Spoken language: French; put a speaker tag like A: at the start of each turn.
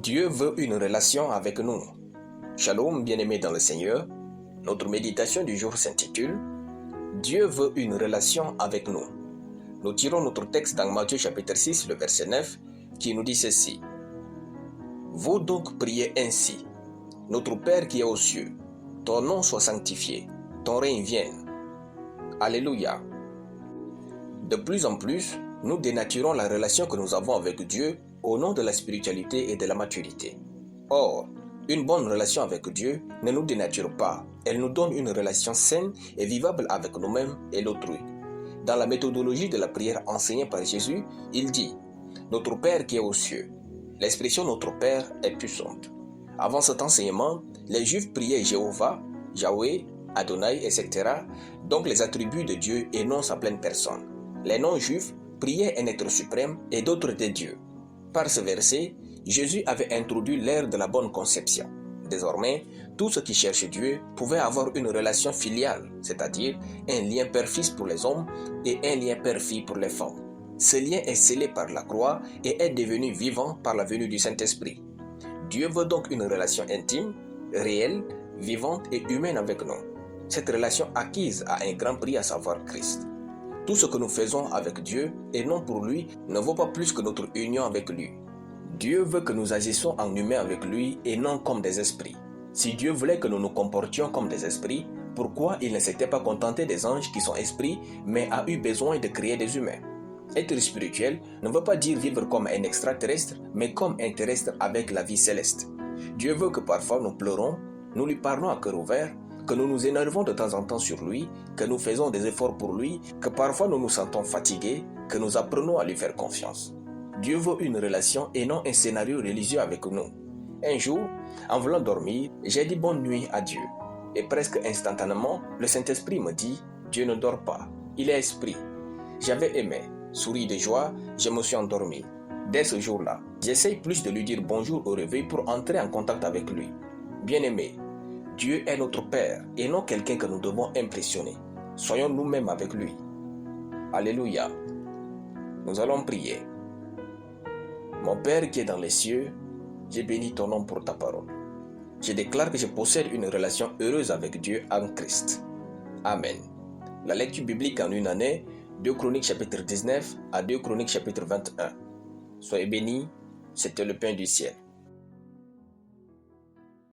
A: Dieu veut une relation avec nous. Shalom, bien-aimés dans le Seigneur. Notre méditation du jour s'intitule « Dieu veut une relation avec nous ». Nous tirons notre texte dans Matthieu chapitre 6, le verset 9, qui nous dit ceci. « Vous donc priez ainsi. Notre Père qui est aux cieux, ton nom soit sanctifié, ton règne vienne. » Alléluia. De plus en plus, nous dénaturons la relation que nous avons avec Dieu au nom de la spiritualité et de la maturité. Or, une bonne relation avec Dieu ne nous dénature pas, elle nous donne une relation saine et vivable avec nous-mêmes et l'autrui. Dans la méthodologie de la prière enseignée par Jésus, il dit « Notre Père qui est aux cieux ». L'expression « Notre Père » est puissante. Avant cet enseignement, les Juifs priaient Jéhovah, Yahweh, Adonai, etc., donc les attributs de Dieu et non sa pleine personne. Les non-juifs priaient un être suprême et d'autres des dieux. Par ce verset, Jésus avait introduit l'ère de la bonne conception. Désormais, tous ceux qui cherchent Dieu pouvaient avoir une relation filiale, c'est-à-dire un lien père-fils pour les hommes et un lien père-fille pour les femmes. Ce lien est scellé par la croix et est devenu vivant par la venue du Saint-Esprit. Dieu veut donc une relation intime, réelle, vivante et humaine avec nous. Cette relation acquise à un grand prix, à savoir Christ. Tout ce que nous faisons avec Dieu et non pour lui ne vaut pas plus que notre union avec lui. Dieu veut que nous agissions en humain avec lui et non comme des esprits. Si Dieu voulait que nous nous comportions comme des esprits, pourquoi il ne s'était pas contenté des anges qui sont esprits, mais a eu besoin de créer des humains? Être spirituel ne veut pas dire vivre comme un extraterrestre, mais comme un terrestre avec la vie céleste. Dieu veut que parfois nous pleurons, nous lui parlons à cœur ouvert, que nous nous énervons de temps en temps sur lui, que nous faisons des efforts pour lui, que parfois nous nous sentons fatigués, que nous apprenons à lui faire confiance. Dieu veut une relation et non un scénario religieux avec nous. Un jour, en voulant dormir, j'ai dit bonne nuit à Dieu. Et presque instantanément, le Saint-Esprit me dit « Dieu ne dort pas, il est esprit ». J'avais aimé, souri de joie, je me suis endormi. Dès ce jour-là, j'essaye plus de lui dire bonjour au réveil pour entrer en contact avec lui. Bien-aimé, Dieu est notre Père et non quelqu'un que nous devons impressionner. Soyons nous-mêmes avec lui. Alléluia. Nous allons prier. Mon Père qui est dans les cieux, j'ai béni ton nom pour ta parole. Je déclare que je possède une relation heureuse avec Dieu en Christ. Amen. La lecture biblique en une année, 2 Chroniques chapitre 19 à 2 Chroniques chapitre 21. Soyez bénis, c'était le pain du ciel.